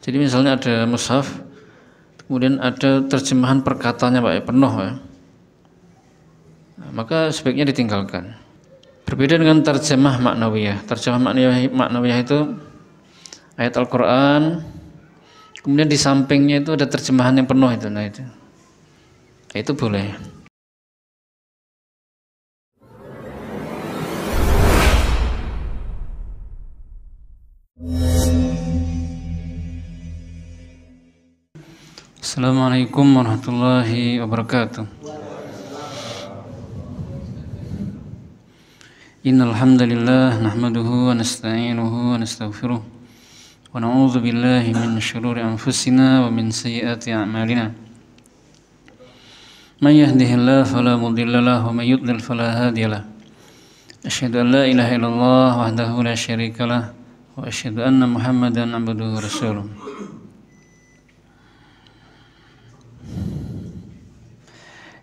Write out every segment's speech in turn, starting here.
Jadi misalnya ada mushaf, kemudian ada terjemahan perkataannya Pak, penuh ya. Nah, maka sebaiknya ditinggalkan. Berbeda dengan terjemah maknawiyah. Terjemah maknawiyah itu ayat Al-Quran, kemudian di sampingnya itu ada terjemahan yang penuh itu. Nah itu boleh. Assalamualaikum warahmatullahi wabarakatuh. Innal hamdalillah nahmaduhu wa nasta'inuhu wa nastaghfiruh wa na'udzu billahi min shururi anfusina wa min sayyiati a'malina. Man yahdihillahu fala mudilla lahu wa may yudlil fala hadiya lahu. Asyhadu an la ilaha illallah wahdahu la syarika lah wa asyhadu anna Muhammadan abduhu wa rasuluh.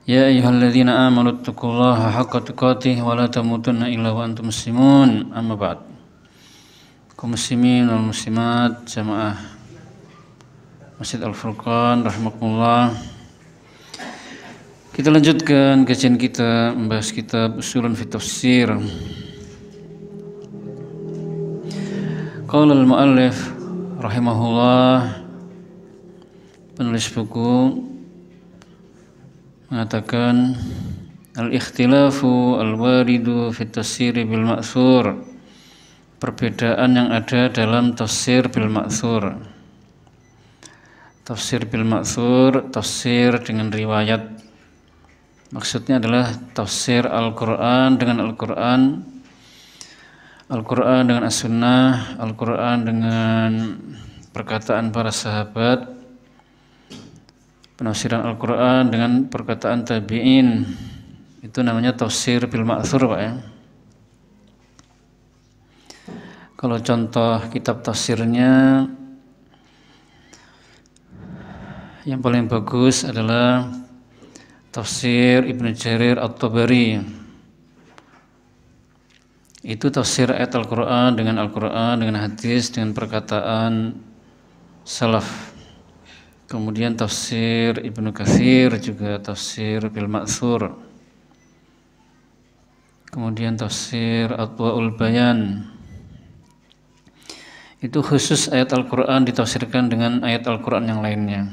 Ya ayyuhalladzina amanu taqullaha haqqa tuqatih wa la tamutunna illa wa antum muslimun. Amma ba'd. Kaum muslimin wal muslimat jamaah Masjid Al-Furqan rahimakumullah. Kita lanjutkan kajian kita membahas kitab Ushulun fi Tafsir. Qala al-muallif rahimahullah, penulis buku mengatakan al-ikhtilafu al-waridu fi tafsir bil ma'thur, perbedaan yang ada dalam tafsir bil ma'thur. Tafsir bil ma'thur, tafsir dengan riwayat, maksudnya adalah tafsir Al-Quran dengan Al-Quran, Al-Quran dengan As-Sunnah, Al-Quran dengan perkataan para sahabat, penafsiran Al-Quran dengan perkataan tabi'in. Itu namanya tafsir bil ma'thur Pak ya. Kalau contoh kitab tafsirnya yang paling bagus adalah tafsir Ibnu Jarir At-Tabari. Itu tafsir ayat Al-Quran dengan hadis dengan perkataan salaf. Kemudian tafsir Ibnu Katsir juga tafsir bil ma'thur. Kemudian tafsir Adwaul Bayan. Itu khusus ayat Al-Quran ditafsirkan dengan ayat Al-Quran yang lainnya.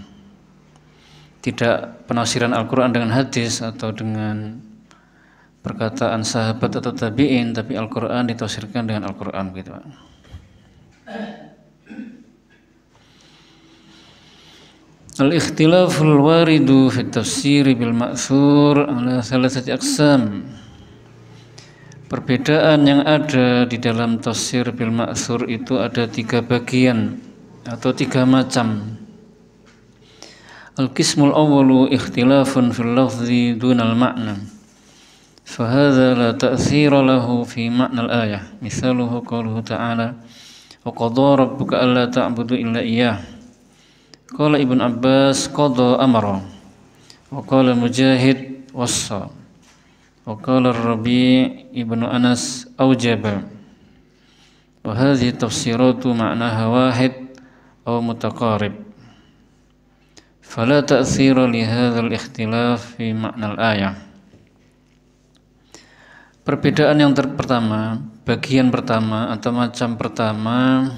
Tidak penafsiran Al-Quran dengan hadis atau dengan perkataan sahabat atau tabi'in, tapi Al-Quran ditafsirkan dengan Al-Quran gitu. Al-ikhtilaful waridu fi tafsir bil ma'thur ala thalathati aqsam. Perbedaan yang ada di dalam tafsir bil ma'thur itu ada 3 bagian atau 3 macam. Al-qismul awwalu ikhtilafun fil lafzi dunal ma'na. Fahadha la ta'thira lahu fi ma'na al-ayah. Misaluhu qauluhu ta'ala wa qadha rabbuka alla ta'budu illa iyyah. Qala Ibnu Abbas qadha amara wa qala Mujahid wassa wa qala Rabi' Ibnu Anas aujaba wa hadhihi tafsiratu ma'naha wahid aw mutaqarib fala ta'thira li hadzal ikhtilaf fi ma'na al-ayah. Perbedaan yang pertama, bagian pertama atau macam pertama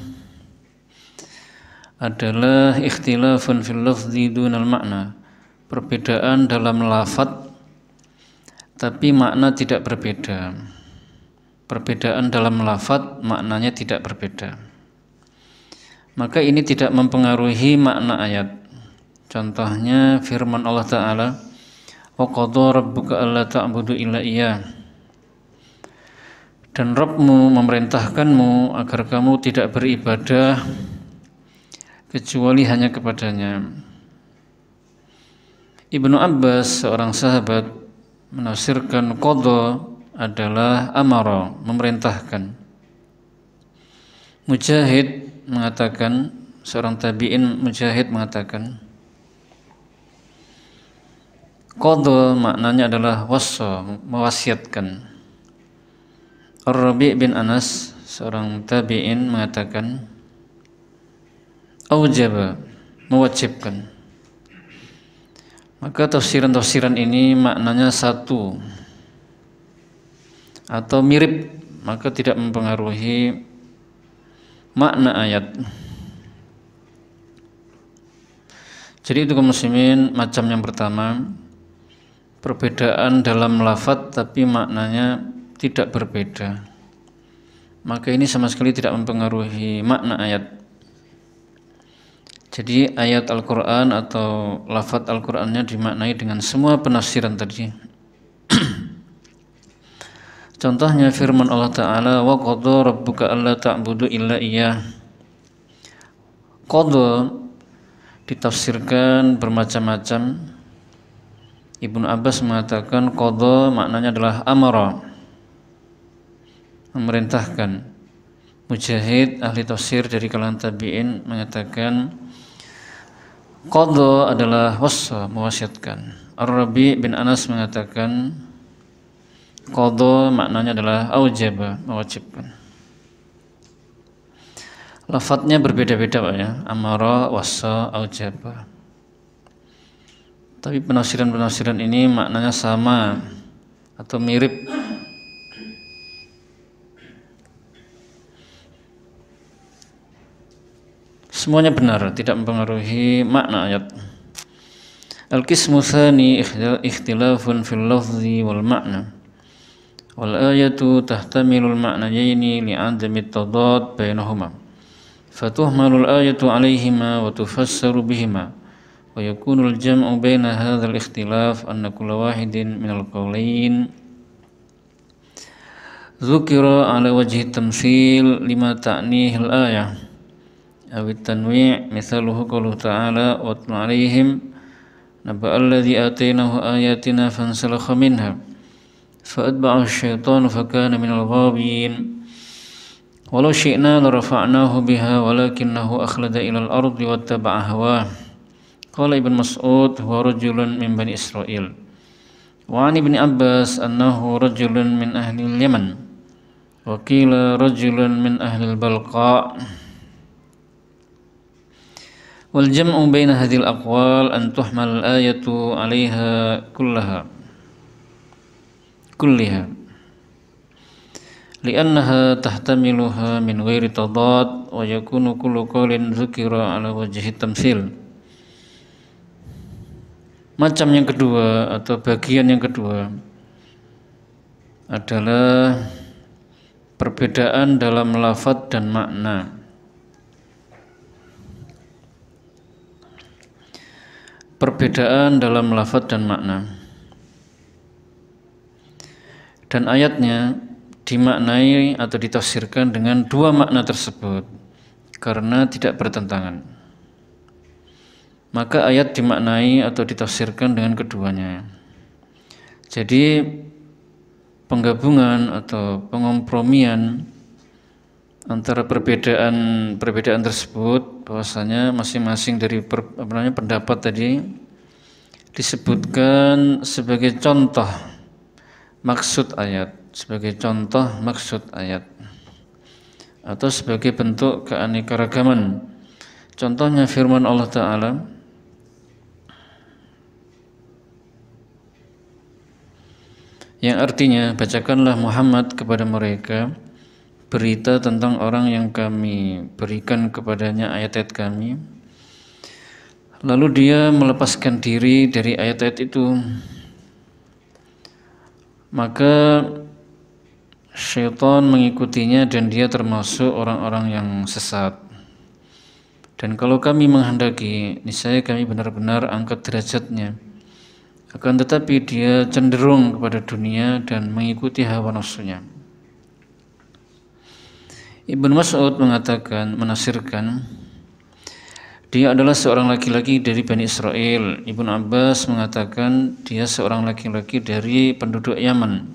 adalah ikhtilafun fil lafzi dunal makna, perbedaan dalam lafaz tapi makna tidak berbeda. Perbedaan dalam lafaz maknanya tidak berbeda. Maka ini tidak mempengaruhi makna ayat. Contohnya firman Allah Ta'ala wa qadha rabbuka alla ta'budu illa iyyah, dan Rabbmu memerintahkanmu agar kamu tidak beribadah kecuali hanya kepadanya. Ibnu Abbas, seorang sahabat, menafsirkan qadha adalah amara, memerintahkan. Mujahid mengatakan, seorang tabi'in Mujahid mengatakan qadha maknanya adalah wassa, mewasiatkan. Ar-Rabi' bin Anas, seorang tabi'in mengatakan aujaba, mewajibkan. Maka tafsiran-tafsiran ini maknanya satu atau mirip, maka tidak mempengaruhi makna ayat. Jadi itu kaum muslimin, macam yang pertama, perbedaan dalam lafadz tapi maknanya tidak berbeda. Maka ini sama sekali tidak mempengaruhi makna ayat. Jadi ayat Al-Quran atau lafadz Al-Qurannya dimaknai dengan semua penafsiran tadi. Contohnya firman Allah Ta'ala, wa qadha rabbuka alla ta'budu illa iyyah. Qadha ditafsirkan bermacam-macam. Ibnu Abbas mengatakan qadha maknanya adalah amara, memerintahkan. Mujahid, ahli tafsir dari kalangan tabi'in, mengatakan qadha adalah wassa, mewasiatkan. Ar-Rabi' bin Anas mengatakan qadha maknanya adalah aujaba, mewajibkan. Lafadznya berbeda-beda Pak ya, amara, wassa, aujaba. Tapi penafsiran-penafsiran ini maknanya sama atau mirip. Semuanya benar, tidak mempengaruhi makna ayat. Al-qismu tsani ikhtilafun fil lafzi wal ma'na. Wal ayatu tahtamilul ma'nayaini li'adami at-tadad bainahuma. Fatuhmalul ayatu 'alaihima wa tufassaru bihima. Wa yakunul jam'u baina hadzal ikhtilaf anna kulla wahidin minal qawlain dzukira 'ala wajhi tamtsil lima ta'nihi al-ayah. Awit tanwi' mithaluhu qawluhu ta'ala watlu 'alaihim naba'al ladzi atainahu ayatina fansalakha minha fa'atba'ahu asy-syaitanu fakana minal ghawin walau syi'na larafa'nahu biha walakinnahu akhlada ilal ardi wattaba'a hawah. Qala Ibnu Mas'ud huwa rajulun min Bani Israil wa 'an Ibni Abbas annahu rajulun min ahli al-Yaman wa qila rajulun min ahli al-Balqa. Wal jam'u baina hadhil aqwal an tuhmal al-ayatu 'alaiha kulliha li'annaha tahtamiluha min ghairi tadad wa yakunu kullu qawlin dzukira 'ala wajhi tamtsil. Macam yang kedua atau bagian yang kedua adalah perbedaan dalam lafadz dan makna. Perbedaan dalam lafadz dan makna. Dan ayatnya dimaknai atau ditafsirkan dengan dua makna tersebut karena tidak bertentangan. Maka ayat dimaknai atau ditafsirkan dengan keduanya. Jadi penggabungan atau pengompromian antara perbedaan tersebut, bahwasanya masing-masing dari pendapat tadi disebutkan sebagai contoh maksud ayat, atau sebagai bentuk keanekaragaman. Contohnya firman Allah Ta'ala, yang artinya, bacakanlah Muhammad kepada mereka berita tentang orang yang kami berikan kepadanya ayat-ayat kami, lalu dia melepaskan diri dari ayat-ayat itu, maka syaitan mengikutinya dan dia termasuk orang-orang yang sesat. Dan kalau kami menghendaki, niscaya kami benar-benar angkat derajatnya, akan tetapi dia cenderung kepada dunia dan mengikuti hawa nafsunya. Ibnu Mas'ud mengatakan, menafsirkan, dia adalah seorang laki-laki dari Bani Israil. Ibnu Abbas mengatakan dia seorang laki-laki dari penduduk Yaman.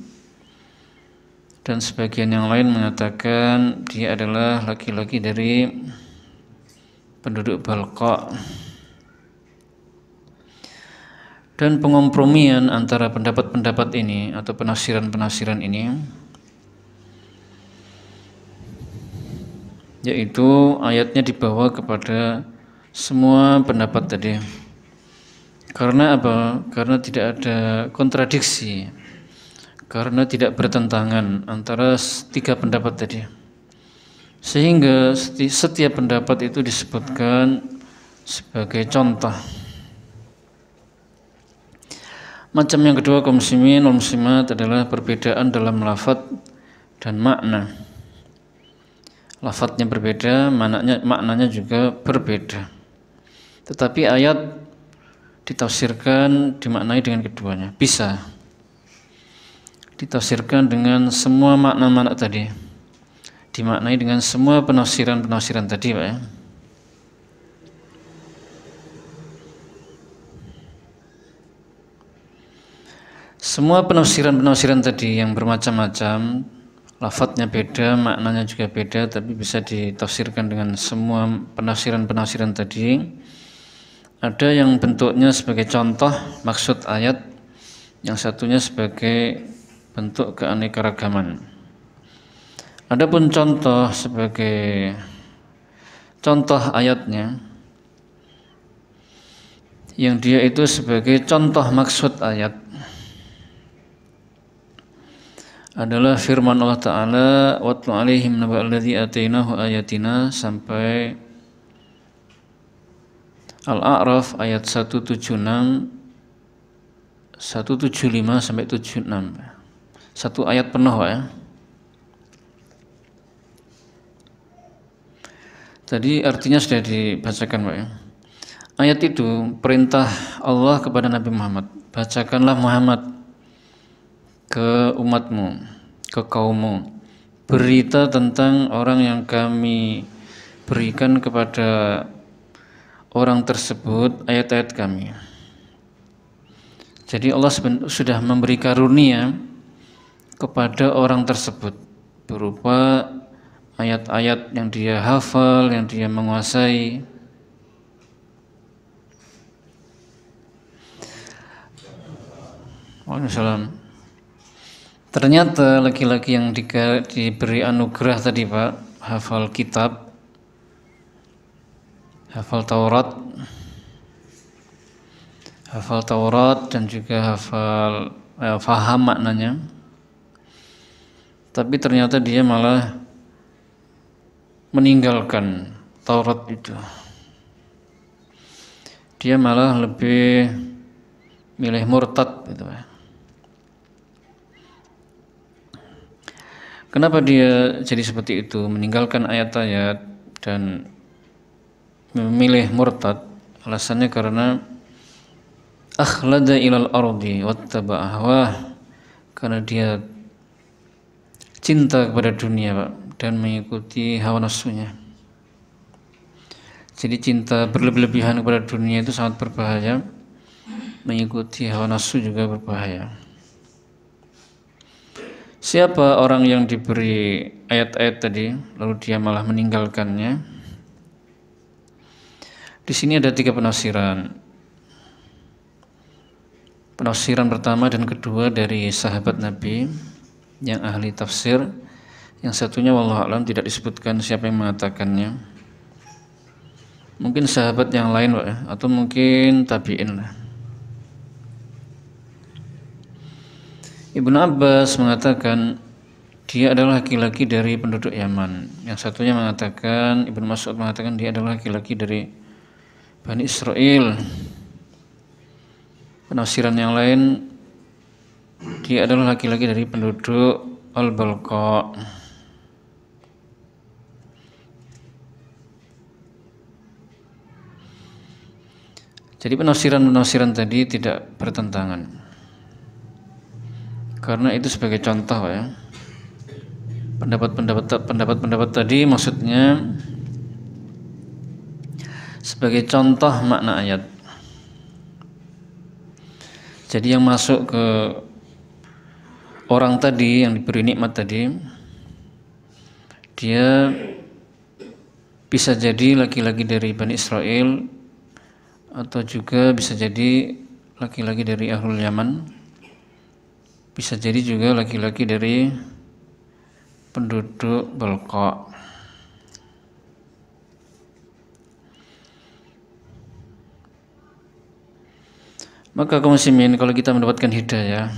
Dan sebagian yang lain mengatakan dia adalah laki-laki dari penduduk Balqa. Dan pengompromian antara pendapat-pendapat ini atau penafsiran-penafsiran ini, yaitu ayatnya dibawa kepada semua pendapat tadi. Karena apa? Karena tidak ada kontradiksi, karena tidak bertentangan antara tiga pendapat tadi, sehingga setiap pendapat itu disebutkan sebagai contoh. Macam yang kedua kaum muslimin wal muslimat adalah perbedaan dalam lafadz dan makna. Lafadznya berbeda, maknanya juga berbeda. Tetapi ayat ditafsirkan, dimaknai dengan keduanya. Bisa ditafsirkan dengan semua makna-makna tadi, dimaknai dengan semua penafsiran-penafsiran tadi, Pak ya. Semua penafsiran-penafsiran tadi yang bermacam-macam, lafadznya beda, maknanya juga beda, tapi bisa ditafsirkan dengan semua penafsiran-penafsiran tadi. Ada yang bentuknya sebagai contoh maksud ayat, yang satunya sebagai bentuk keanekaragaman. Adapun contoh sebagai contoh ayatnya, yang dia itu sebagai contoh maksud ayat, adalah firman Allah Ta'ala, watlu alaihim naba'al ladzi atainahu ayatina, sampai Al-A'raf ayat 175 sampai 76. Satu ayat penuh, Pak ya. Tadi artinya sudah dibacakan, Pak ya. Ayat itu perintah Allah kepada Nabi Muhammad, bacakanlah Muhammad ke umatmu, ke kaummu, berita tentang orang yang kami berikan kepada orang tersebut ayat-ayat kami. Jadi Allah sudah memberi karunia kepada orang tersebut berupa ayat-ayat yang dia hafal, yang dia menguasai. Waalaikumsalam. Ternyata laki-laki yang diberi anugerah tadi, Pak, hafal kitab, hafal Taurat dan juga faham maknanya, tapi ternyata dia malah meninggalkan Taurat itu. Dia malah lebih milih murtad gitu, Pak. Kenapa dia jadi seperti itu, meninggalkan ayat-ayat dan memilih murtad? Alasannya karena akhlada ilal ardi wattaba'a hawah, karena dia cinta kepada dunia, Pak, dan mengikuti hawa nafsunya. Jadi cinta berlebihan kepada dunia itu sangat berbahaya, mengikuti hawa nafsu juga berbahaya. Siapa orang yang diberi ayat-ayat tadi lalu dia malah meninggalkannya? Di sini ada tiga penafsiran. Penafsiran pertama dan kedua dari sahabat Nabi yang ahli tafsir, yang satunya wallahu a'lam tidak disebutkan siapa yang mengatakannya. Mungkin sahabat yang lain, Pak, atau mungkin tabi'in lah. Ibnu Abbas mengatakan dia adalah laki-laki dari penduduk Yaman. Yang satunya mengatakan, Ibnu Mas'ud mengatakan dia adalah laki-laki dari Bani Israel. Penafsiran yang lain, dia adalah laki-laki dari penduduk Al-Balqa. Jadi penafsiran tadi tidak bertentangan, karena itu sebagai contoh, ya. Pendapat tadi maksudnya sebagai contoh makna ayat. Jadi yang masuk ke orang tadi yang diberi nikmat tadi, dia bisa jadi laki-laki dari Bani Israel, atau juga bisa jadi laki-laki dari Ahlul Yaman, bisa jadi juga laki-laki dari penduduk Balqa. Maka kaum muslimin, kalau kita mendapatkan hidayah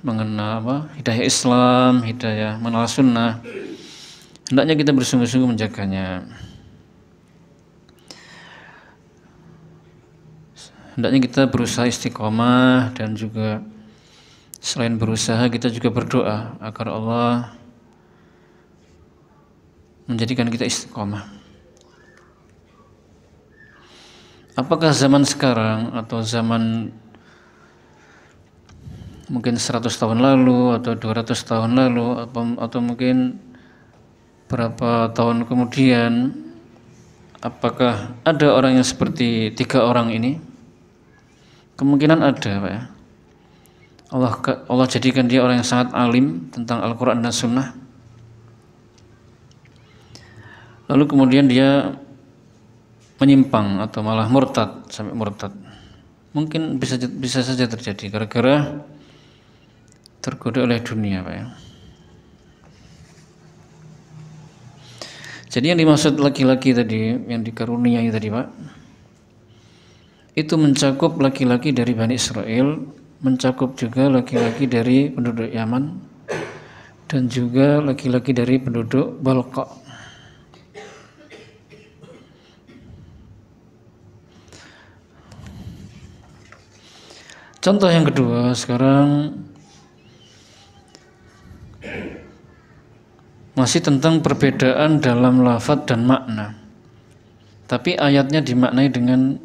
mengenal hidayah Islam, hidayah mengenal sunnah, hendaknya kita bersungguh-sungguh menjaganya. Hendaknya kita berusaha istiqomah, dan juga selain berusaha kita juga berdoa agar Allah menjadikan kita istiqomah. Apakah zaman sekarang atau zaman mungkin 100 tahun lalu atau 200 tahun lalu atau mungkin berapa tahun kemudian, apakah ada orang yang seperti 3 orang ini? Kemungkinan ada, Pak ya. Allah jadikan dia orang yang sangat alim tentang Al-Quran dan Sunnah, lalu kemudian dia menyimpang atau malah murtad, sampai murtad. Mungkin bisa saja terjadi gara-gara tergoda oleh dunia, Pak ya. Jadi yang dimaksud laki-laki tadi, yang dikaruniai tadi, Pak, itu mencakup laki-laki dari Bani Israel, mencakup juga laki-laki dari penduduk Yaman, dan juga laki-laki dari penduduk Balqa. Contoh yang kedua, sekarang masih tentang perbedaan dalam lafadz dan makna, tapi ayatnya dimaknai dengan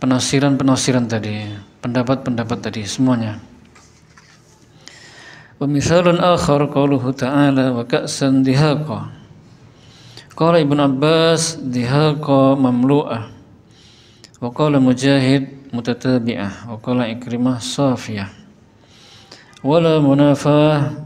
penafsiran tadi, pendapat tadi semuanya. Wa misalun akhar qauluhu ta'ala wa ka'san dihaqa. Qala Ibnu Abbas dihaqa mamlu'ah, wa qala Mujahid mutatabi'ah, wa qala Ikrimah safiyah. Wala munafah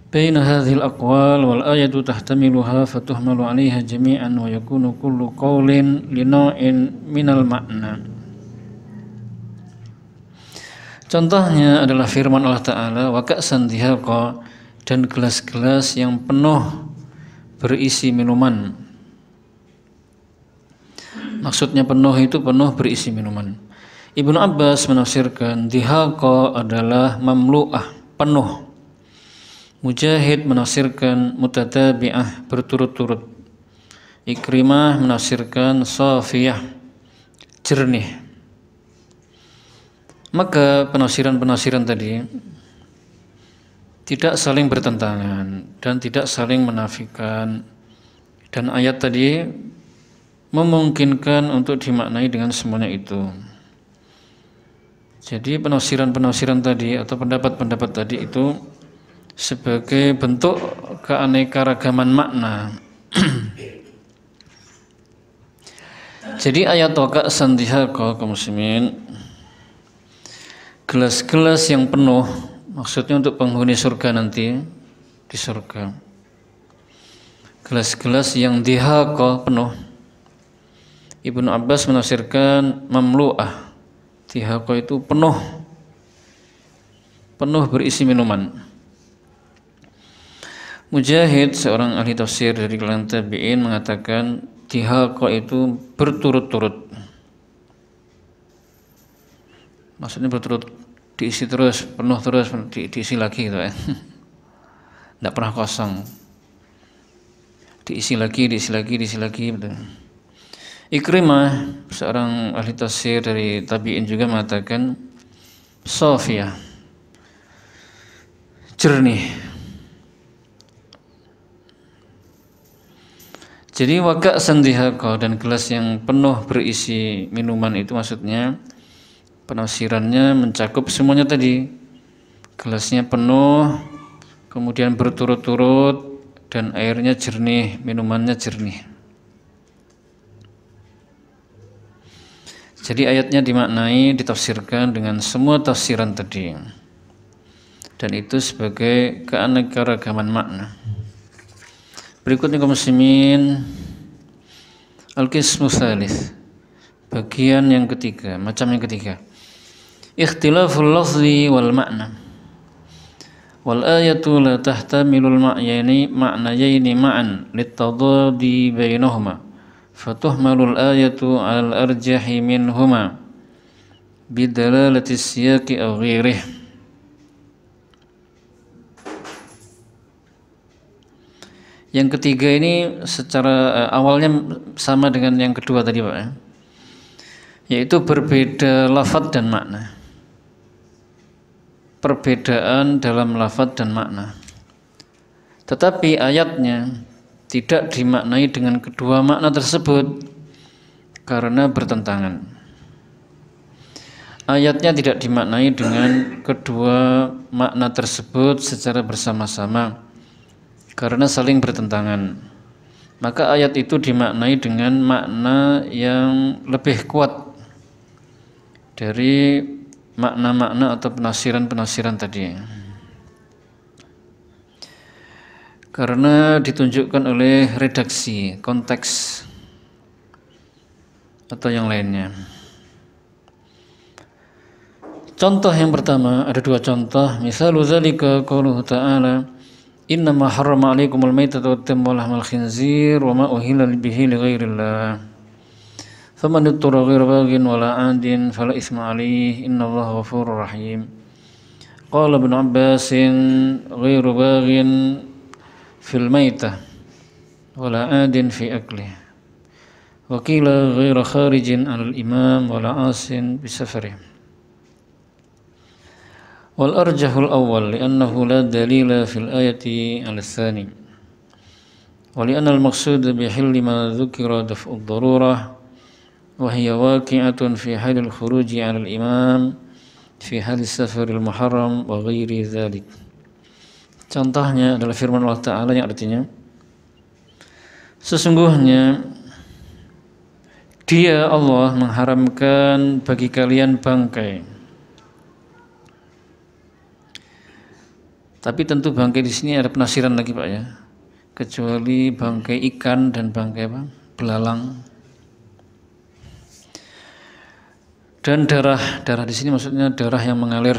baina hadhil aqwal wal ayatu tahtamiluha fatuhmalu 'alaiha jami'an wa yakunu kullu qawlin lina'in minal ma'na. Contohnya adalah firman Allah Ta'ala, wa ka'san dihaqa, dan gelas-gelas yang penuh berisi minuman. Maksudnya penuh itu penuh berisi minuman. Ibnu Abbas menafsirkan dihaqa adalah mamlu'ah, penuh. Mujahid menafsirkan mutatabi'ah, berturut-turut. Ikrimah menafsirkan safiyah, jernih. Maka penafsiran tadi tidak saling bertentangan dan tidak saling menafikan, dan ayat tadi memungkinkan untuk dimaknai dengan semuanya itu. Jadi penafsiran tadi atau pendapat tadi itu sebagai bentuk keanekaragaman makna. Jadi ayat waka sandihaqa kaum muslimin, gelas-gelas yang penuh, maksudnya untuk penghuni surga nanti di surga. Gelas-gelas yang dihaqa, penuh. Ibnu Abbas menafsirkan mamlu'ah, dihaqa itu penuh berisi minuman. Mujahid, seorang ahli tafsir dari kalangan tabi'in, mengatakan dihaqa itu berturut-turut. Maksudnya berturut, diisi terus, penuh terus, diisi lagi gitu ya. Tidak pernah kosong. Diisi lagi betul. Ikrimah, seorang ahli tafsir dari tabi'in, juga mengatakan safiyah, jernih. Jadi waka sandihaqa, dan gelas yang penuh berisi minuman itu maksudnya penafsirannya mencakup semuanya tadi. Gelasnya penuh, kemudian berturut-turut, dan airnya jernih, minumannya jernih. Jadi ayatnya dimaknai, ditafsirkan dengan semua tafsiran tadi, dan itu sebagai keanekaragaman makna. Berikutnya kaum muslimin, al-qismu tsalits, bagian yang ketiga, macam yang ketiga, ikhtilaful lafzi wal makna. Wal ayatu la tahtamilul ma'nayaini ma'an litadadi bainahuma, fatuhmalul ayatu al arjahi minhuma bidalalati siyaqi aw ghairih. Yang ketiga ini secara awalnya sama dengan yang kedua tadi Pak ya, yaitu berbeda lafadz dan makna. Perbedaan dalam lafadz dan makna. Tetapi ayatnya tidak dimaknai dengan kedua makna tersebut karena bertentangan. Ayatnya tidak dimaknai dengan kedua makna tersebut secara bersama-sama karena saling bertentangan. Maka ayat itu dimaknai dengan makna yang lebih kuat dari makna-makna atau penafsiran-penafsiran tadi, karena ditunjukkan oleh redaksi, konteks atau yang lainnya. Contoh yang pertama, ada dua contoh. Misalu dzalika qauluhu ta'ala innama harrama 'alaikumul maitata wad-damma wa lahmal khinzir wa ma uhilla bihi li ghairillah faman ittara ghaira baghin wala 'adin fala isma 'alaihi innallaha ghafurur rahim. Qala Ibnu Abbas ghairu baghin fil maitah wala 'adin fi aklih wa qila ghairu kharijin 'alal imam wala 'asin bi safarih. Wal arjahul awwal li'annahu la dalila fil ayati 'ala tsani wa li'anna al-maqsud bi hilli ma dzukira daf'ud darurah وهي واقعة في حال الخروج على الإمام في حال السفر المحرم وغير ذلك. Contohnya adalah firman Allah Ta'ala yang artinya sesungguhnya Dia Allah mengharamkan bagi kalian bangkai. Tapi tentu bangkai di sini ada penafsiran lagi Pak ya, kecuali bangkai ikan dan bangkai apa? Belalang. Dan darah di sini maksudnya darah yang mengalir.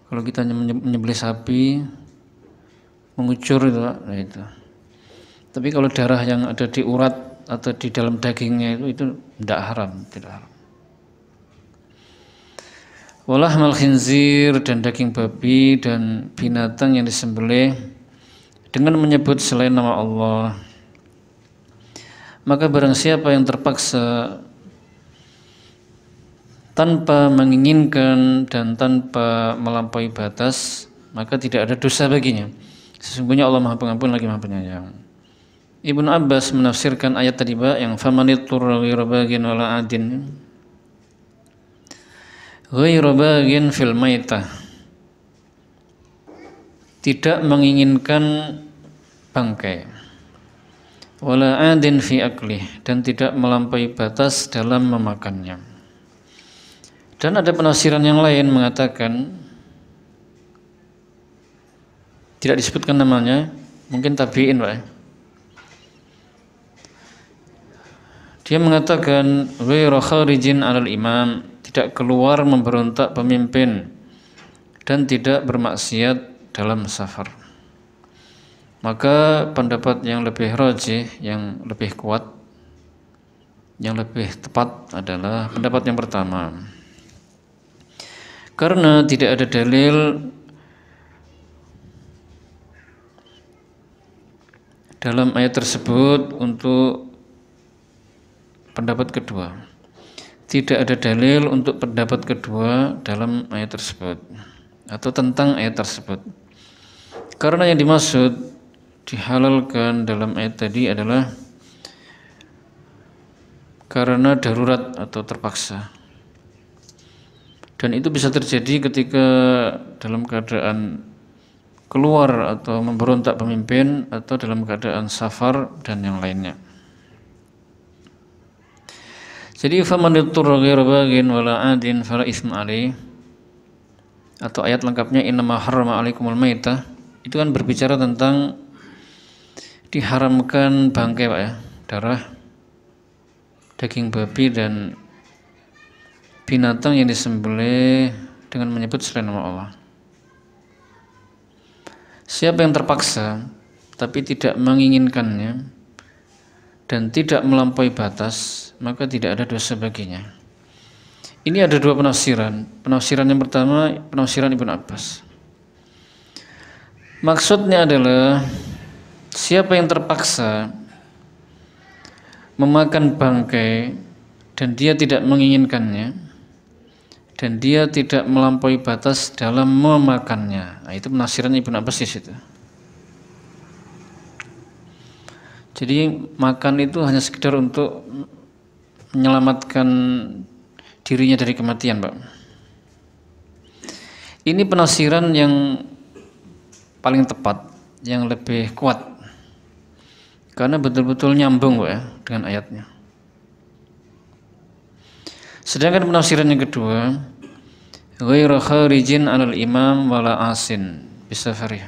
Kalau kita menyembelih sapi, mengucur itu, nah itu. Tapi kalau darah yang ada di urat atau di dalam dagingnya itu tidak haram, tidak haram. Walahmal khinzir, dan daging babi dan binatang yang disembelih dengan menyebut selain nama Allah. Maka barang siapa yang terpaksa tanpa menginginkan dan tanpa melampaui batas, maka tidak ada dosa baginya. Sesungguhnya Allah Maha Pengampun lagi Maha Penyayang. Ibnu Abbas menafsirkan ayat tadi yang famanittur ghairu baghin wala adin. Ghairu baghin fil maitah, tidak menginginkan bangkai. Wala adin fi aklih, dan tidak melampaui batas dalam memakannya. Dan ada penafsiran yang lain mengatakan tidak disebutkan namanya, mungkin tabi'in Pak. Dia mengatakan ghairu kharijin 'alal imam, tidak keluar memberontak pemimpin dan tidak bermaksiat dalam safar. Maka pendapat yang lebih rajih, yang lebih kuat, yang lebih tepat adalah pendapat yang pertama. Karena tidak ada dalil dalam ayat tersebut untuk pendapat kedua. Tidak ada dalil untuk pendapat kedua dalam ayat tersebut atau tentang ayat tersebut. Karena yang dimaksud dihalalkan dalam ayat tadi adalah karena darurat atau terpaksa. Dan itu bisa terjadi ketika dalam keadaan keluar atau memberontak pemimpin atau dalam keadaan safar dan yang lainnya. Jadi faman yutturra ghairu baghin wala adin fala isma alaih, atau ayat lengkapnya innama harrama 'alaikumul maitah, itu kan berbicara tentang diharamkan bangkai Pak ya, darah, daging babi dan binatang yang disembelih dengan menyebut selain nama Allah. Siapa yang terpaksa tapi tidak menginginkannya dan tidak melampaui batas, maka tidak ada dosa baginya. Ini ada dua penafsiran. Penafsiran yang pertama, penafsiran Ibnu Abbas. Maksudnya adalah siapa yang terpaksa memakan bangkai dan dia tidak menginginkannya dan dia tidak melampaui batas dalam memakannya. Nah, itu penafsiran Ibnu Abbas di situ. Jadi makan itu hanya sekedar untuk menyelamatkan dirinya dari kematian, Pak. Ini penafsiran yang paling tepat, yang lebih kuat, karena betul-betul nyambung, Pak, ya, dengan ayatnya. Sedangkan penafsiran yang kedua, ghairu kharijin 'alal imam wala asin bisafari.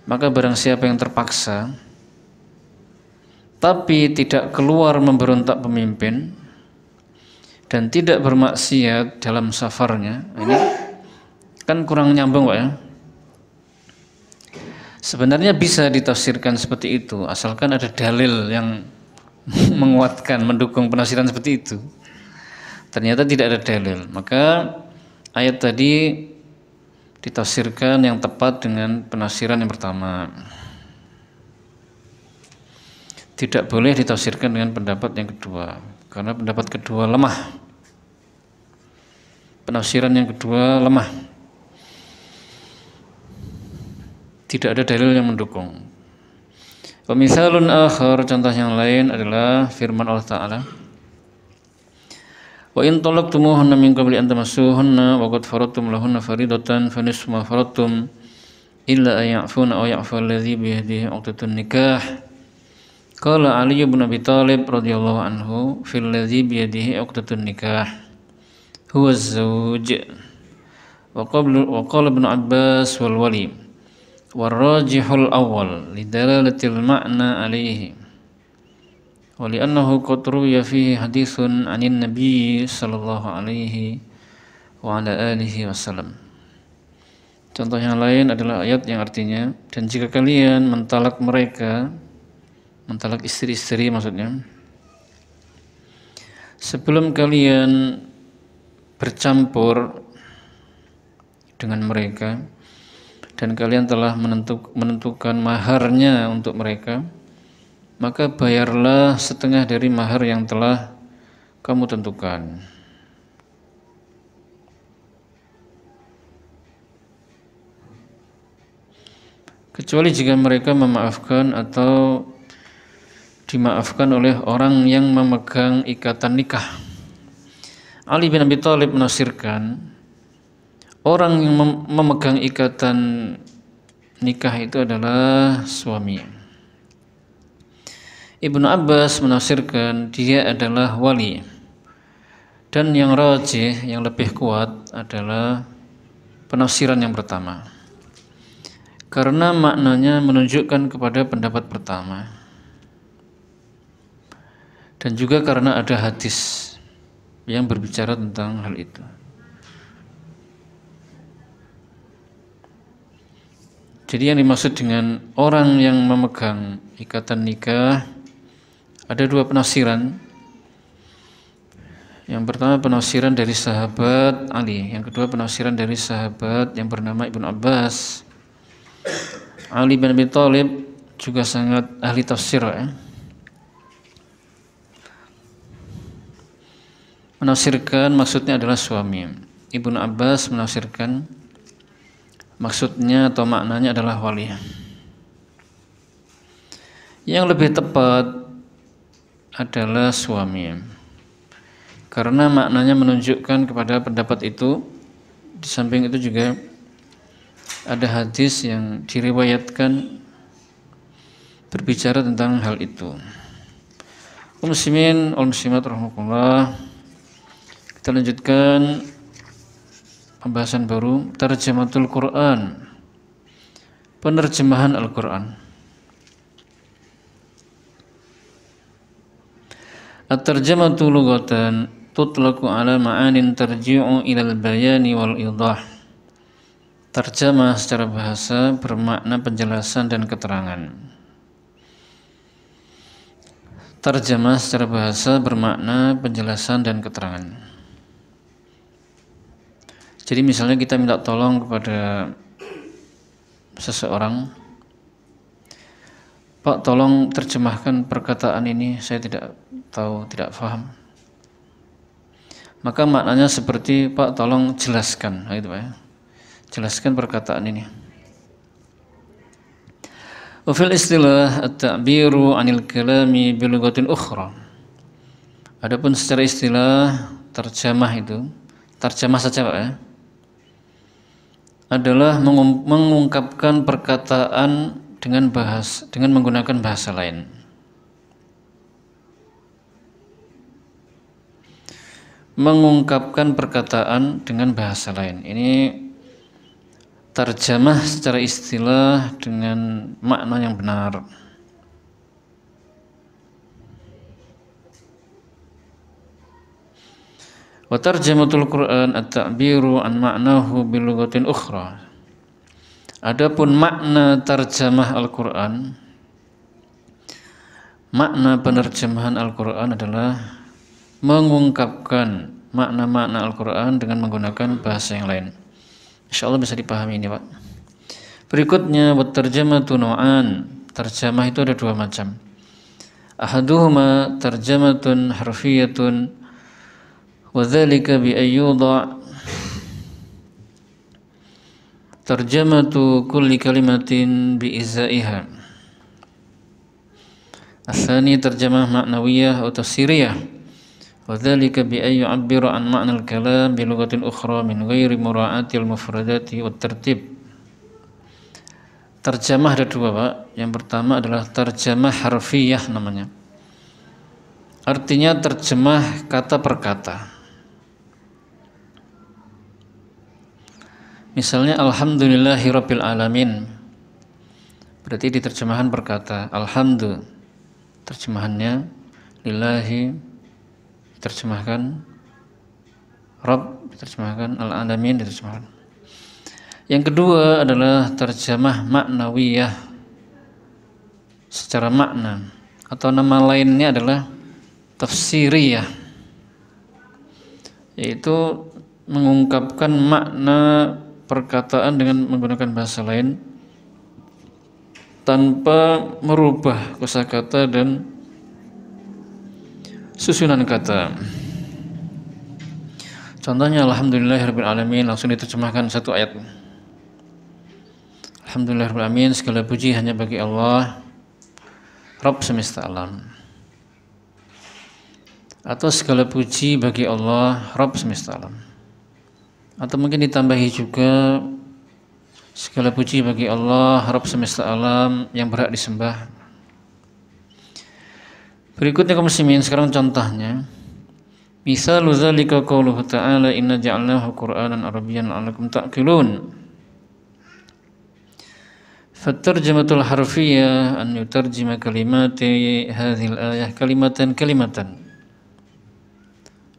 Maka barang siapa yang terpaksa tapi tidak keluar memberontak pemimpin dan tidak bermaksiat dalam safarnya, ini kan kurang nyambung, Pak, ya. Sebenarnya bisa ditafsirkan seperti itu asalkan ada dalil yang menguatkan, mendukung penafsiran seperti itu. Ternyata tidak ada dalil, maka ayat tadi ditafsirkan yang tepat dengan penafsiran yang pertama. Tidak boleh ditafsirkan dengan pendapat yang kedua, karena pendapat kedua lemah. Penafsiran yang kedua lemah. Tidak ada dalil yang mendukung. Wa misalun akhar, contoh yang lain adalah firman Allah Ta'ala, wa in talaqtumuhunna min qabli an tamassuhunna wa qad faradtum lahunna faridatan fa nisfu ma faradtum illa an ya'funa aw ya'fu alladhi bi yadihi 'uqdatun nikah. Qala Ali bin Abi Thalib radhiyallahu anhu fil ladzi bi yadihi 'uqdatun nikah huwa az-zawj. Wa qala Ibnu Abbas wal wali warrajihul awwal lidalalatil ma'na alaihi wa li'annahu qad ruwiya fihi haditsun 'anin nabiy sallallahu alaihi wa ala alihi wasallam. Contoh yang lain adalah ayat yang artinya, dan jika kalian mentalak mereka, mentalak istri-istri maksudnya, sebelum kalian bercampur dengan mereka dan kalian telah menentukan maharnya untuk mereka, maka bayarlah setengah dari mahar yang telah kamu tentukan. Kecuali jika mereka memaafkan atau dimaafkan oleh orang yang memegang ikatan nikah. Ali bin Abi Thalib menafsirkan, orang yang memegang ikatan nikah itu adalah suami. Ibnu Abbas menafsirkan dia adalah wali. Dan yang rajih, yang lebih kuat adalah penafsiran yang pertama, karena maknanya menunjukkan kepada pendapat pertama, dan juga karena ada hadis yang berbicara tentang hal itu. Jadi yang dimaksud dengan orang yang memegang ikatan nikah ada dua penafsiran. Yang pertama penafsiran dari sahabat Ali, yang kedua penafsiran dari sahabat yang bernama Ibnu Abbas. Ali bin Abi Thalib juga sangat ahli tafsir, ya. Menafsirkan maksudnya adalah suami. Ibnu Abbas menafsirkan maksudnya atau maknanya adalah wali. Yang lebih tepat adalah suami, karena maknanya menunjukkan kepada pendapat itu. Di samping itu juga ada hadis yang diriwayatkan berbicara tentang hal itu. Muslimin wal muslimat rahimakumullah. Kita lanjutkan pembahasan baru, Tarjamatul Quran, penerjemahan Al-Quran. At-tarjamatu lughatan tutlaqu ala ma'anin tarji'u ilal bayani wal idah. Tarjamah secara bahasa bermakna penjelasan dan keterangan. Tarjamah secara bahasa bermakna penjelasan dan keterangan. Jadi misalnya kita minta tolong kepada seseorang, Pak, tolong terjemahkan perkataan ini, saya tidak tahu, tidak paham. Maka maknanya seperti, Pak, tolong jelaskan, gitu Pak ya. Jelaskan perkataan ini. Wa fil istilah at-ta'biru 'anil kalami bi lughatin ukhra. Adapun secara istilah terjemah itu, terjemah saja Pak ya, adalah mengungkapkan perkataan dengan menggunakan bahasa lain. Mengungkapkan perkataan dengan bahasa lain. Ini terjemah secara istilah dengan makna yang benar. Wa tarjamatul Qur'an at-ta'biru an ma'nahu bil lughatin ukhra. Adapun makna terjemah Al-Qur'an, makna penerjemahan Al-Qur'an adalah mengungkapkan makna-makna Al-Qur'an dengan menggunakan bahasa yang lain. Insyaallah bisa dipahami ini Pak. Berikutnya wa tarjamatu naw'an. Terjemah itu ada dua macam. Ahaduhuma tarjamatun harfiyatun wa dzalika bi ayyudha tarjamatu kulli kalimatin bi izaiha. Asani tarjamah ma'nawiyah atau tafsiriyah. Wa dzalika bi ay yu'abbiru an ma'nal kalam bi lughatin ukhra min ghairi mura'ati al-mufradati wat tertib. Terjemah ada dua Pak. Yang pertama adalah terjemah harfiyah namanya. Artinya terjemah kata per kata. Misalnya alhamdulillahirabbil alamin. Berarti diterjemahkan per kata. Alhamdu terjemahannya lillahi, diterjemahkan Rabb, diterjemahkan al-alamin, diterjemahkan. Yang kedua adalah terjemah maknawiyah secara makna, atau nama lainnya adalah tafsiriyah, yaitu mengungkapkan makna perkataan dengan menggunakan bahasa lain tanpa merubah kosakata dan susunan kata. Contohnya alhamdulillahirabbil alamin langsung diterjemahkan satu ayat. Alhamdulillahirabbil alamin, segala puji hanya bagi Allah, Rabb semesta alam. Atau segala puji bagi Allah, Rabb semesta alam. Atau mungkin ditambahi juga segala puji bagi Allah, Rabb semesta alam yang berhak disembah. Berikutnya kaum muslimin, sekarang contohnya. Misalu dzalika qauluhu ta'ala inna ja'alnahu Qur'anan Arabiyyan la'allakum ta'qilun. Fatarjamatul harfiyah an yutarjima kalimati hadhil ayah kalimatan kalimatan.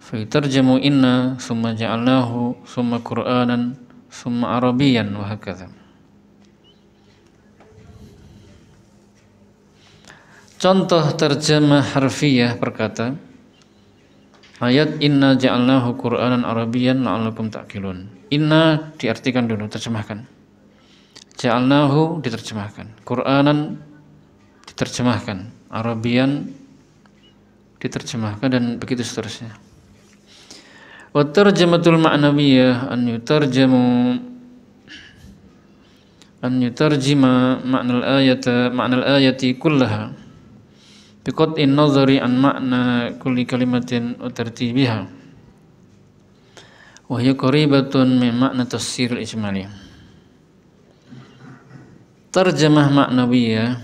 Fatarjamu inna summa ja'alnahu summa Qur'anan summa Arabiyyan wa hakadha. Contoh terjemah harfiyah perkata ayat inna ja'alnahu Qur'anan Arabiyyan la'allakum ta'qilun. Inna diartikan dulu, terjemahkan. Ja'alnahu diterjemahkan, Qur'anan diterjemahkan, Arabiyyan diterjemahkan, dan begitu seterusnya. Wa tarjamatul ma'nawiyah an yutarjima ma'nal ayati kullaha biqat'in nazari an ma'na kulli kalimatin wa tartibiha wa hiya qaribatun min ma'na tafsiril ijmali. Terjemah maknawiyah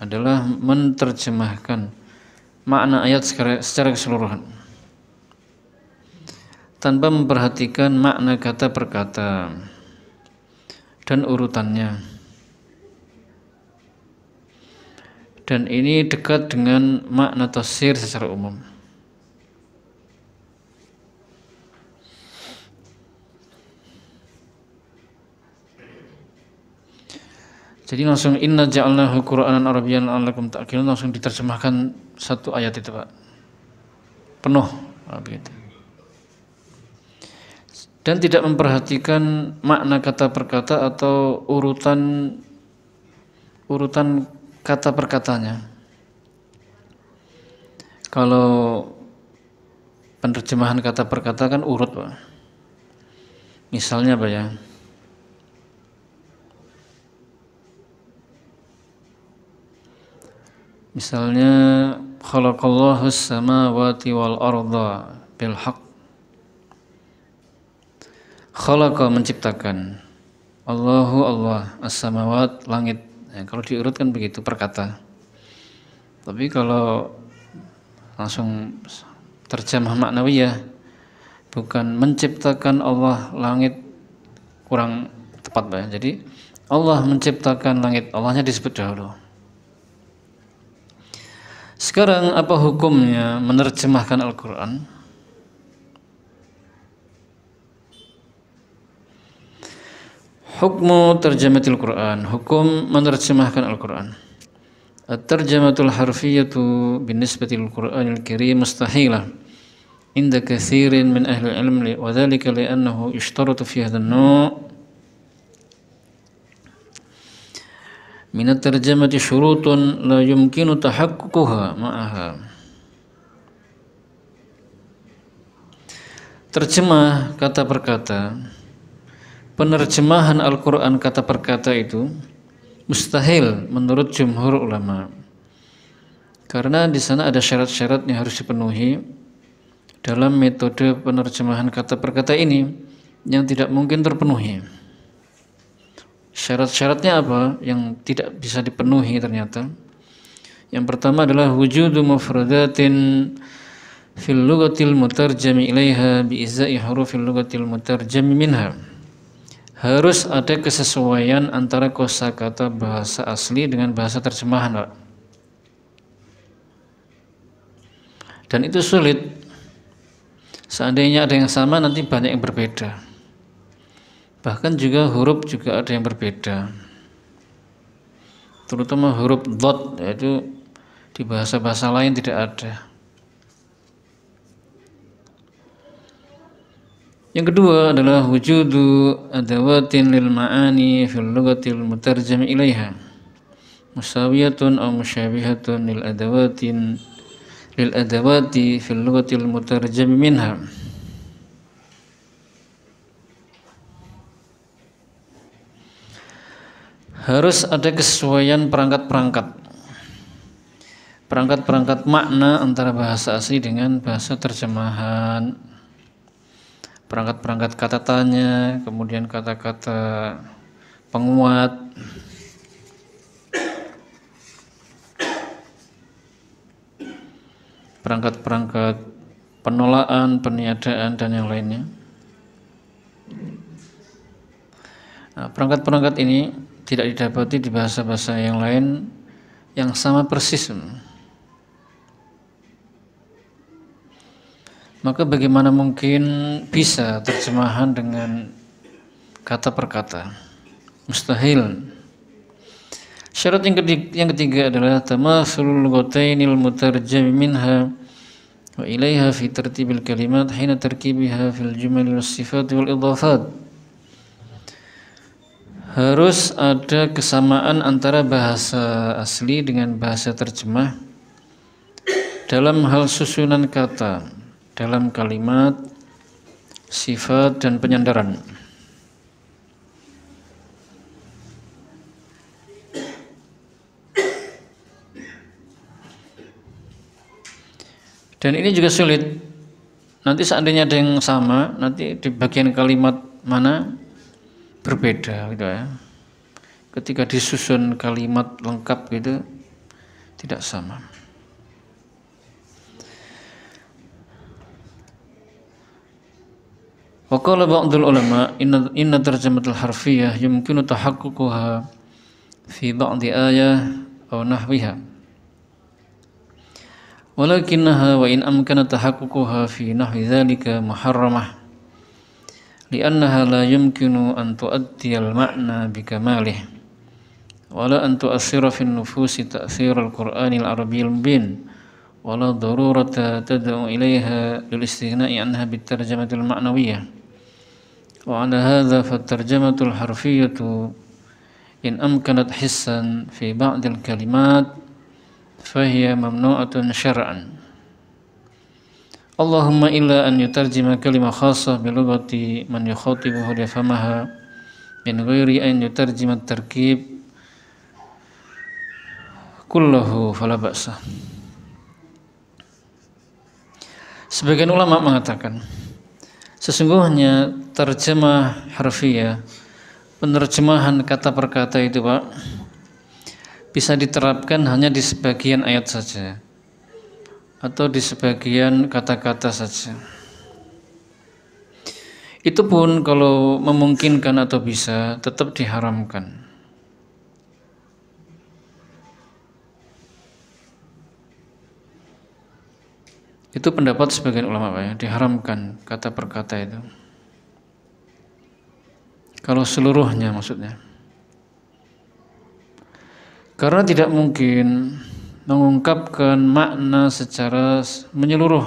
adalah menerjemahkan makna ayat secara keseluruhan tanpa memperhatikan makna kata per kata dan urutannya. Dan ini dekat dengan makna tafsir secara umum. Jadi langsung inna ja'alnahu Qur'anan Arabiyyan la'allakum ta'qilun, langsung diterjemahkan satu ayat itu Pak, penuh begitu. Dan tidak memperhatikan makna kata per kata atau urutan kata per katanya. Kalau penerjemahan kata per kata kan urut Pak. Misalnya apa ya? Misalnya khalaqallahu as-samawati wal arda bil haqq. Khalaqa menciptakan. Allahu Allah, as-samawat langit. Ya, kalau diurutkan begitu per kata. Tapi kalau langsung terjemah maknawiyah, bukan menciptakan Allah langit, kurang tepat Pak. Jadi Allah menciptakan langit, Allahnya disebut dahulu. Sekarang apa hukumnya menerjemahkan Al-Quran? Hukmu terjematil Quran, hukum menerjemahkan Al-Quran. At-tarjamatul harfiyatu binisbatil Qur'anil Karim mustahilah inda katsirin min ahli ilm, wa dzalika li'annahu yushtaratu fi hadha an-naw' min at-tarjamati syurutun la yumkinu tahaqququha ma'aha. Terjemah kata per kata, penerjemahan Al-Quran kata per kata itu mustahil menurut jumhur ulama, karena di sana ada syarat-syarat yang harus dipenuhi dalam metode penerjemahan kata per kata ini yang tidak mungkin terpenuhi. Syarat-syaratnya apa yang tidak bisa dipenuhi ternyata? Yang pertama adalah wujudu mufradatin fil lughatil mutarjami ilaiha bi izai hurufil lughatil mutarjami minha. Harus ada kesesuaian antara kosakata bahasa asli dengan bahasa terjemahan, Pak. Dan itu sulit. Seandainya ada yang sama, nanti banyak yang berbeda. Bahkan juga huruf juga ada yang berbeda. Terutama huruf dhad, yaitu di bahasa-bahasa lain tidak ada. Yang kedua adalah wujudu adawatin lil ma'ani fil lughatil mutarjam ilaiha musawiyatun aw musyabihatun lil adawati fil lughatil mutarjam minha. Harus ada kesesuaian perangkat-perangkat makna antara bahasa asli dengan bahasa terjemahan. Perangkat-perangkat kata tanya, kemudian kata-kata penguat, perangkat-perangkat penolakan, peniadaan, dan yang lainnya. Nah, perangkat-perangkat ini tidak didapati di bahasa-bahasa yang lain yang sama persis. Maka bagaimana mungkin bisa terjemahan dengan kata per kata? Mustahil. Syarat yang ketiga adalah tamatsulul lughatainil mutarjam minha wa ilaiha fi tartibil kalimat hina tarkibiha fil jumal was sifat wal idhafat. Harus ada kesamaan antara bahasa asli dengan bahasa terjemah dalam hal susunan kata, dalam kalimat, sifat, dan penyandaran. Dan ini juga sulit. Nanti seandainya ada yang sama, nanti di bagian kalimat mana berbeda gitu ya. Ketika disusun kalimat lengkap gitu tidak sama. Wa qala ba'dul ulama inna tarjamatul harfiyah yumkinu tahaqququha fi ba'di ayah aw nahwiha. Walakinnaha wa in amkana tahaqququha fi nahwi dzalika muharramah. Li'annaha la yumkinu an tu'addiyal ma'na bikamalih wala an tu'athira fin nufusi ta'thir al-Qur'anil Arabiyyil mubin wala darurata tad'u ilaiha lil istighna'i anha bit tarjamatil ma'nawiyyah wa 'ala hadha fa tarjamatul harfiyyatu in amkanat hissan fi ba'dil kalimat fahiya mamnu'atun syar'an. Allahumma illa an yutarjima kalimah khassah bilughati man yukhatibuhu liyafhamaha min ghairi an yutarjima at-tarkib kullahu fala ba'sa. Sebagian ulama mengatakan sesungguhnya terjemah harfiah, penerjemahan kata per kata itu Pak, bisa diterapkan hanya di sebagian ayat saja atau di sebagian kata-kata saja. Itu pun kalau memungkinkan atau bisa, tetap diharamkan. Itu pendapat sebagian ulama Pak ya, diharamkan kata per kata itu. Kalau seluruhnya maksudnya. Karena tidak mungkin mengungkapkan makna secara menyeluruh.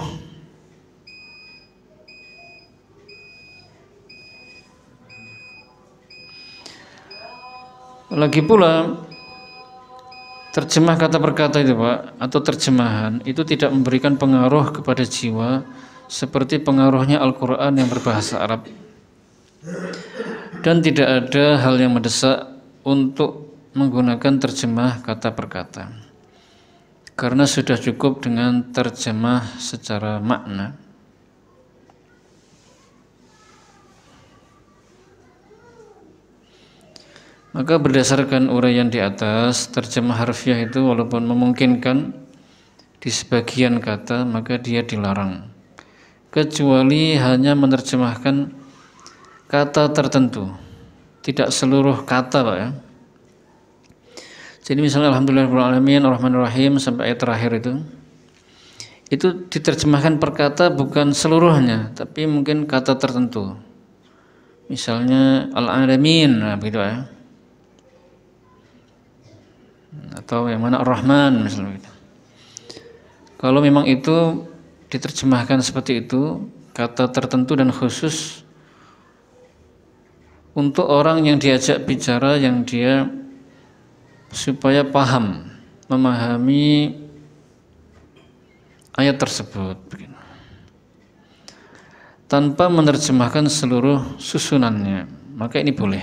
Lagi pula terjemah kata per kata itu Pak, atau terjemahan itu tidak memberikan pengaruh kepada jiwa seperti pengaruhnya Al-Quran yang berbahasa Arab. Dan tidak ada hal yang mendesak untuk menggunakan terjemah kata per kata, karena sudah cukup dengan terjemah secara makna. Maka berdasarkan uraian di atas, terjemah harfiah itu walaupun memungkinkan di sebagian kata, maka dia dilarang, kecuali hanya menerjemahkan kata tertentu, tidak seluruh kata Pak ya. Jadi misalnya alhamdulillahirrahmanirrahim ar-rahmanirrahim sampai ayat terakhir itu diterjemahkan per kata bukan seluruhnya, tapi mungkin kata tertentu. Misalnya al-alamin, nah begitu ya. Atau yang mana ar-rahman misalnya gitu. Kalau memang itu diterjemahkan seperti itu, kata tertentu dan khusus untuk orang yang diajak bicara, yang dia supaya paham, memahami ayat tersebut tanpa menerjemahkan seluruh susunannya, maka ini boleh.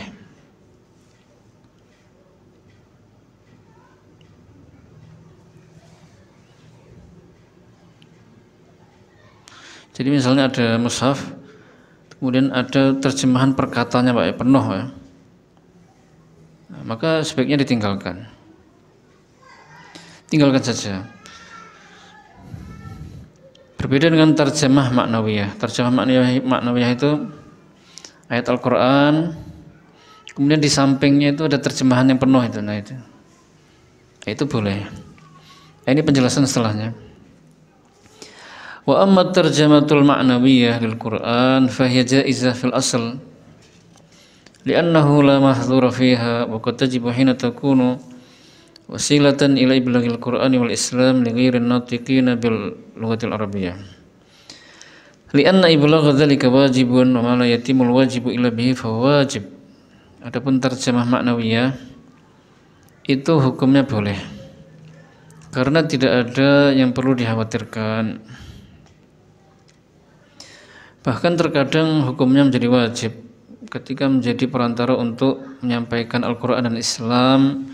Jadi misalnya ada mushaf, kemudian ada terjemahan perkataannya Pak ya, penuh ya. Maka sebaiknya ditinggalkan. Tinggalkan saja. Berbeda dengan terjemah maknawiyah. Terjemah maknawiyah itu ayat Al-Quran, kemudian di sampingnya itu ada terjemahan yang penuh itu. Nah itu boleh. Ini penjelasan setelahnya. Wa amma terjematul ma'nawiyah lil Quran fahiya jaizah fil asl li'annahu la mahdhura fiha wa qad tajibu hina takunu wasilatan ila iblaghil Qur'ani wal Islam li ghairi natiqina bil lughatil arabiyyah li'anna iblagha dzalika wajibun wa ma la yatimul wajibu illa bihi fa wajib. Adapun terjemah maknawiyah itu hukumnya boleh karena tidak ada yang perlu dikhawatirkan, bahkan terkadang hukumnya menjadi wajib ketika menjadi perantara untuk menyampaikan Al-Quran dan Islam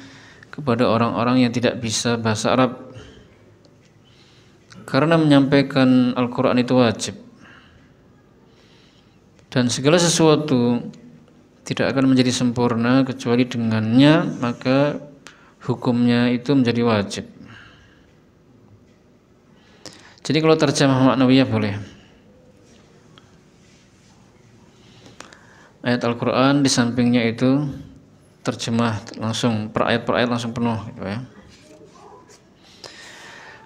kepada orang-orang yang tidak bisa bahasa Arab. Karena menyampaikan Al-Quran itu wajib, dan segala sesuatu tidak akan menjadi sempurna kecuali dengannya, maka hukumnya itu menjadi wajib. Jadi kalau terjemah maknawiyah boleh. Ayat Al-Quran di sampingnya itu terjemah langsung per ayat langsung penuh gitu ya.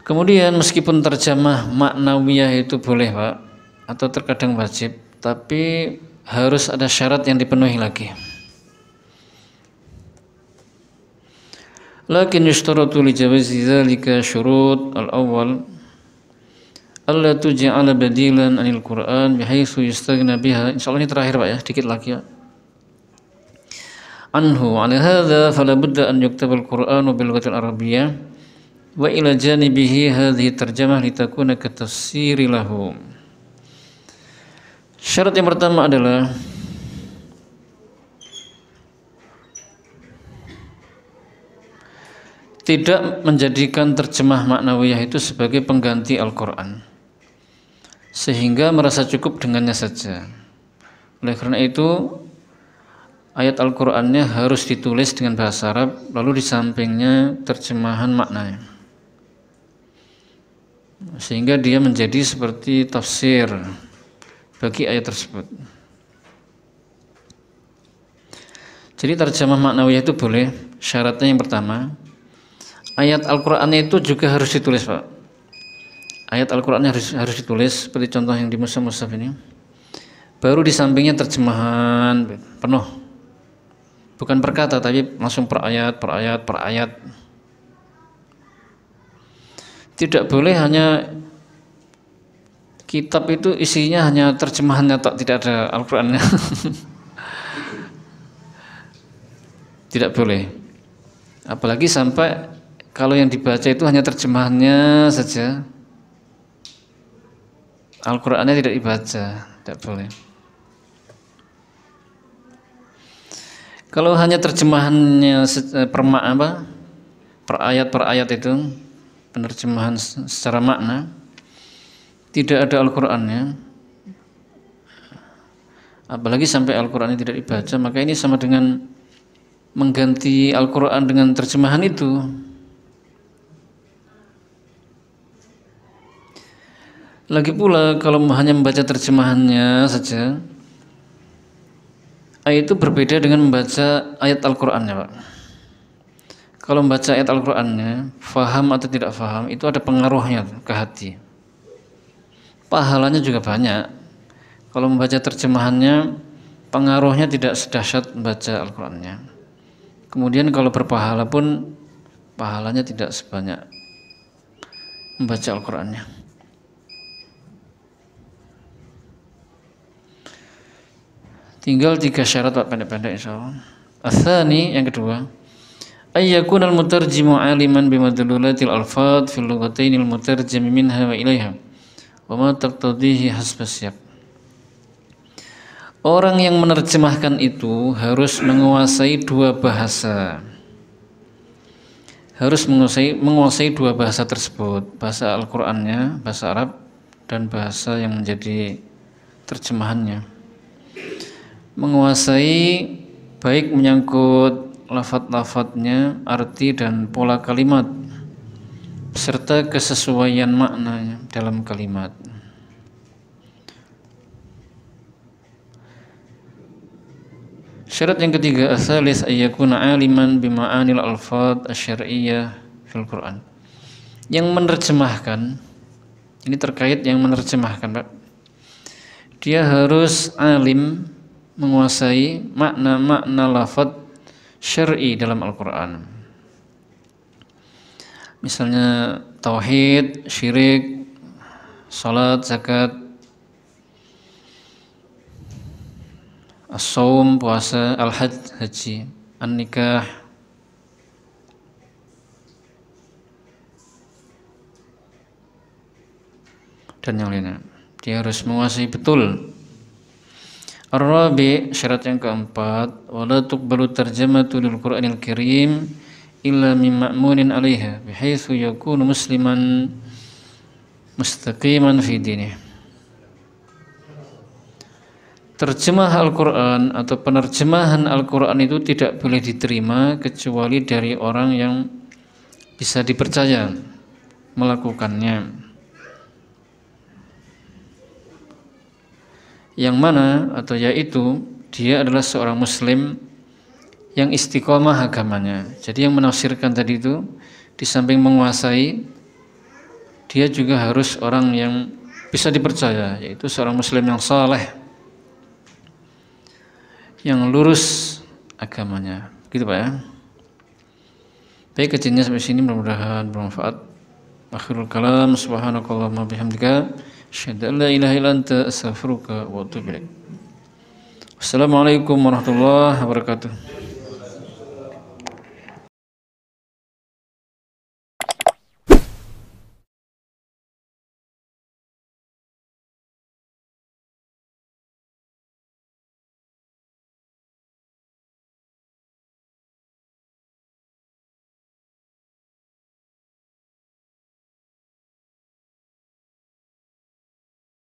Kemudian meskipun terjemah maknawiyah itu boleh Pak, atau terkadang wajib, tapi harus ada syarat yang dipenuhi lagi. Lakin yushtaratu li jawazi dzalika syurut al-awwal alla tuj'ala badilan anil Qur'an bihaitsu yustaghna biha. Insyaallah ini terakhir Pak ya, dikit lagi Pak. Anhu ala hadza fala budda an yuktaba al-Qur'anu bil lughatil arabiyyah wa ila janibihi hadhihi tarjamah litakuna katafsiri lahu. Syarat yang pertama adalah tidak menjadikan terjemah maknawiyah itu sebagai pengganti Al-Quran sehingga merasa cukup dengannya saja. Oleh karena itu ayat Al-Qur'annya harus ditulis dengan bahasa Arab, lalu di sampingnya terjemahan maknanya, sehingga dia menjadi seperti tafsir bagi ayat tersebut. Jadi terjemah maknawiyah itu boleh, syaratnya yang pertama ayat Al-Qur'annya itu juga harus ditulis Pak. Ayat Al-Qur'annya harus ditulis seperti contoh yang di mushaf ini. Baru di sampingnya terjemahan penuh. Bukan per kata tapi langsung per ayat. Tidak boleh hanya kitab itu isinya hanya terjemahannya, tidak ada Al-Qur'annya. Tidak boleh. Apalagi sampai kalau yang dibaca itu hanya terjemahannya saja, Al-Qur'annya tidak dibaca, tidak boleh. Kalau hanya terjemahannya per ayat itu, penerjemahan secara makna, tidak ada Al-Qur'annya, apalagi sampai Al-Qur'annya tidak dibaca, maka ini sama dengan mengganti Al-Qur'an dengan terjemahan itu. Lagi pula kalau hanya membaca terjemahannya saja, ayat itu berbeda dengan membaca ayat Al-Qur'annya Pak. Kalau membaca ayat Al-Qur'annya, faham atau tidak faham, itu ada pengaruhnya ke hati. Pahalanya juga banyak. Kalau membaca terjemahannya, pengaruhnya tidak sedahsyat membaca Al-Qur'annya. Kemudian kalau berpahala pun, pahalanya tidak sebanyak membaca Al-Qur'annya. Tinggal 3 syarat Pak, pendek-pendek insyaallah. Ats-tsani, yang kedua, ayyakuna al-mutarjimu aliman bimadlulatil alfadz fil lughatainil mutarjim minha wa ilaiha wa ma taqtadihi hasba siyaq. Orang yang menerjemahkan itu harus menguasai dua bahasa. Harus menguasai dua bahasa tersebut, bahasa Al-Qur'annya, bahasa Arab, dan bahasa yang menjadi terjemahannya. Menguasai baik menyangkut lafadz-lafadznya, arti dan pola kalimat, serta kesesuaian maknanya dalam kalimat. Syarat yang ketiga, ats-tsalits ayyakuna aliman bima'anil alfadz asy-syar'iyyah fil Qur'an. Yang menerjemahkan, ini terkait yang menerjemahkan Pak, dia harus alim, menguasai makna-makna lafadz syar'i dalam Al-Qur'an. Misalnya tauhid, syirik, salat, zakat, as-shaum, puasa, al-hajj, haji, an-nikah, dan yang lainnya. Dia harus menguasai betul. Ar-rabi', syarat yang keempat, wala tuqbalu tarjamatu lil Qur'anil Karim illa min ma'munin 'alaiha bihaitsu yakunu musliman mustaqiman fi dinih. Terjemah Al-Qur'an atau penerjemahan Al-Qur'an itu tidak boleh diterima kecuali dari orang yang bisa dipercaya melakukannya. Yang mana atau yaitu dia adalah seorang muslim yang istiqomah agamanya. Jadi yang menafsirkan tadi itu di samping menguasai, dia juga harus orang yang bisa dipercaya, yaitu seorang muslim yang saleh, yang lurus agamanya. Gitu Pak ya. Baik, kajiannya sampai sini mudah-mudahan bermanfaat. Akhirul kalam, subhanakallahumma bihamdika, asyhadu an la ilaha illa anta, astaghfiruka wa atubu ilaik. Wassalamualaikum warahmatullahi wabarakatuh.